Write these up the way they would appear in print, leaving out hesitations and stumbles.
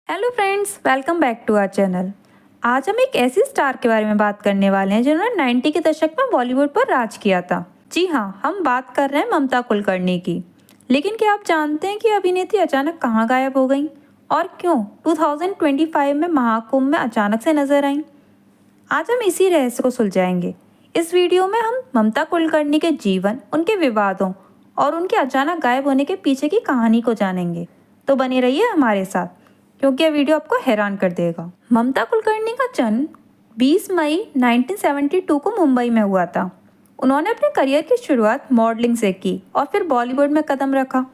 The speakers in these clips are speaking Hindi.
Hello friends, welcome back to our channel. आज हम एक ऐसी स्टार के बारे में बात करने वाले हैं जिन्होंने 90 के दशक में बॉलीवुड पर राज किया था। जी हाँ, हम बात कर रहे हैं ममता कुलकर्णी की। लेकिन क्या आप जानते हैं कि अभिनेत्री अचानक कहाँ गायब हो गई और क्यों 2025 में महाकुंभ में अचानक से नजर आई? आज हम इसी रहस्य को सुलझाएंगे। इस वीडियो में हम ममता कुलकर्णी के जीवन, उनके विवादों और उनके अचानक गायब होने के पीछे की कहानी को जानेंगे। तो बने रहिए हमारे साथ, क्योंकि यह वीडियो आपको हैरान कर देगा। ममता कुलकर्णी का जन्म 20 मई 1972 को मुंबई में हुआ था। उन्होंने अपने करियर की शुरुआत मॉडलिंग से की और फिर बॉलीवुड में कदम रखा।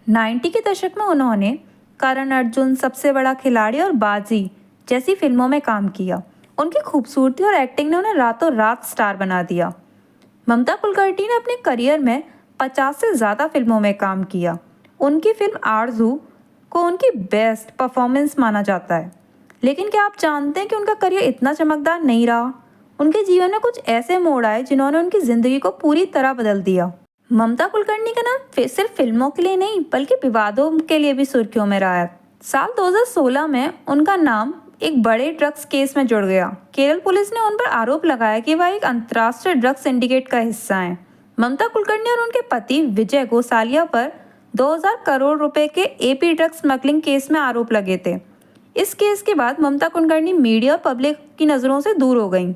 90 के दशक में उन्होंने करण अर्जुन, सबसे बड़ा खिलाड़ी और बाजी जैसी फिल्मों में काम किया। उनकी खूबसूरती और एक्टिंग ने उन्हें रातों रात स्टार बना दिया। ममता कुलकर्णी ने अपने करियर में 50 से ज़्यादा फिल्मों में काम किया। उनकी फिल्म आरज़ू को उनकी बेस्ट परफॉर्मेंस माना जाता है। लेकिन क्या आप जानते हैं कि उनका करियर इतना चमकदार नहीं रहा? उनके जीवन में कुछ ऐसे मोड़ आए जिन्होंने उनकी ज़िंदगी को पूरी तरह बदल दिया। ममता कुलकर्णी का नाम सिर्फ फिल्मों के लिए नहीं, बल्कि विवादों के लिए भी सुर्खियों में रहा है। साल 2016 में उनका नाम एक बड़े ड्रग्स केस में जुड़ गया। केरल पुलिस ने उन पर आरोप लगाया कि वह एक अंतर्राष्ट्रीय ड्रग्स सिंडिकेट का हिस्सा हैं। ममता कुलकर्णी और उनके पति विजय गोसालिया पर 2000 करोड़ रुपए के एपी ड्रग्स स्मगलिंग केस में आरोप लगे थे। इस केस के बाद ममता कुलकर्णी मीडिया और पब्लिक की नज़रों से दूर हो गईं।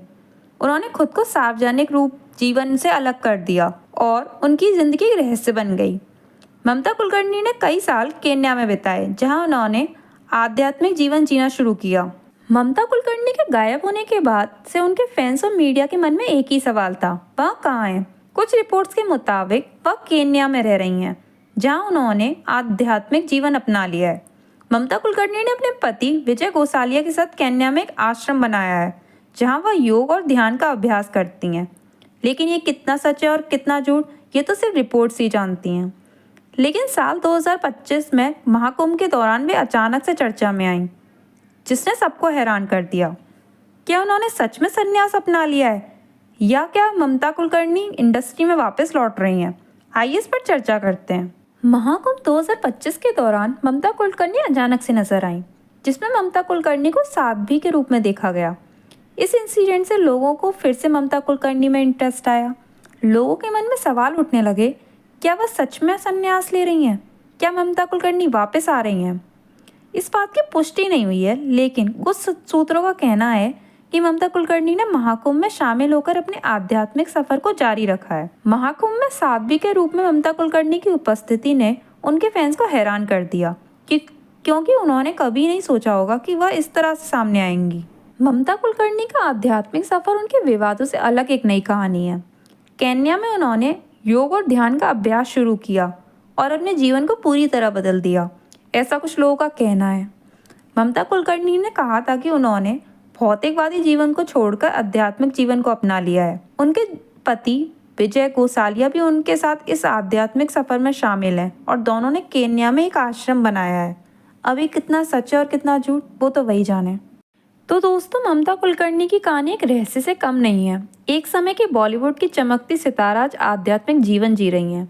उन्होंने खुद को सार्वजनिक रूप जीवन से अलग कर दिया और उनकी जिंदगी एक रहस्य बन गई। ममता कुलकर्णी ने कई साल केन्या में बिताए, जहां उन्होंने आध्यात्मिक जीवन जीना शुरू किया। ममता कुलकर्णी के गायब होने के बाद से उनके फैंस और मीडिया के मन में एक ही सवाल था, वह कहाँ हैं? कुछ रिपोर्ट्स के मुताबिक वह केन्या में रह रही हैं, जहां उन्होंने आध्यात्मिक जीवन अपना लिया है। ममता कुलकर्णी ने अपने पति विजय गोसालिया के साथ केन्या में एक आश्रम बनाया है, जहां वह योग और ध्यान का अभ्यास करती हैं। लेकिन ये कितना सच है और कितना झूठ, ये तो सिर्फ रिपोर्ट्स ही जानती हैं। लेकिन साल 2025 में महाकुंभ के दौरान वे अचानक से चर्चा में आईं, जिसने सबको हैरान कर दिया। क्या उन्होंने सच में संन्यास अपना लिया है, या क्या ममता कुलकर्णी इंडस्ट्री में वापस लौट रही हैं? आइए इस पर चर्चा करते हैं। महाकुंभ 2025 के दौरान ममता कुलकर्णी अचानक से नजर आई, जिसमें ममता कुलकर्णी को साध्वी के रूप में देखा गया। इस इंसिडेंट से लोगों को फिर से ममता कुलकर्णी में इंटरेस्ट आया। लोगों के मन में सवाल उठने लगे, क्या वह सच में संन्यास ले रही हैं? क्या ममता कुलकर्णी वापस आ रही हैं? इस बात की पुष्टि नहीं हुई है, लेकिन कुछ सूत्रों का कहना है कि ममता कुलकर्णी ने महाकुंभ में शामिल होकर अपने आध्यात्मिक सफर को जारी रखा है। महाकुंभ में साध्वी के रूप में ममता कुलकर्णी की उपस्थिति ने उनके फैंस को हैरान कर दिया, क्योंकि उन्होंने कभी नहीं सोचा होगा कि वह इस तरह से सामने आएंगी। ममता कुलकर्णी का आध्यात्मिक सफर उनके विवादों से अलग एक नई कहानी है। केन्या में उन्होंने योग और ध्यान का अभ्यास शुरू किया और अपने जीवन को पूरी तरह बदल दिया, ऐसा कुछ लोगों का कहना है। ममता कुलकर्णी ने कहा था कि उन्होंने भौतिकवादी जीवन को छोड़कर आध्यात्मिक जीवन को अपना लिया है। उनके पति विजय गोसालिया भी उनके साथ इस आध्यात्मिक सफर में शामिल हैं और दोनों ने केन्या में एक आश्रम बनाया है। अभी कितना सच है और कितना झूठ, वो तो वही जाने। तो दोस्तों, ममता कुलकर्णी की कहानी एक रहस्य से कम नहीं है। एक समय की बॉलीवुड की चमकती सितारा आज आध्यात्मिक जीवन जी रही हैं।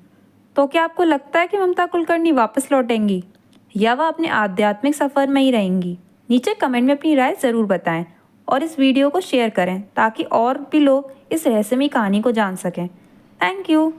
तो क्या आपको लगता है कि ममता कुलकर्णी वापस लौटेंगी, या वह अपने आध्यात्मिक सफर में ही रहेंगी? नीचे कमेंट में अपनी राय ज़रूर बताएं और इस वीडियो को शेयर करें, ताकि और भी लोग इस रहस्यमयी कहानी को जान सकें। Thank you.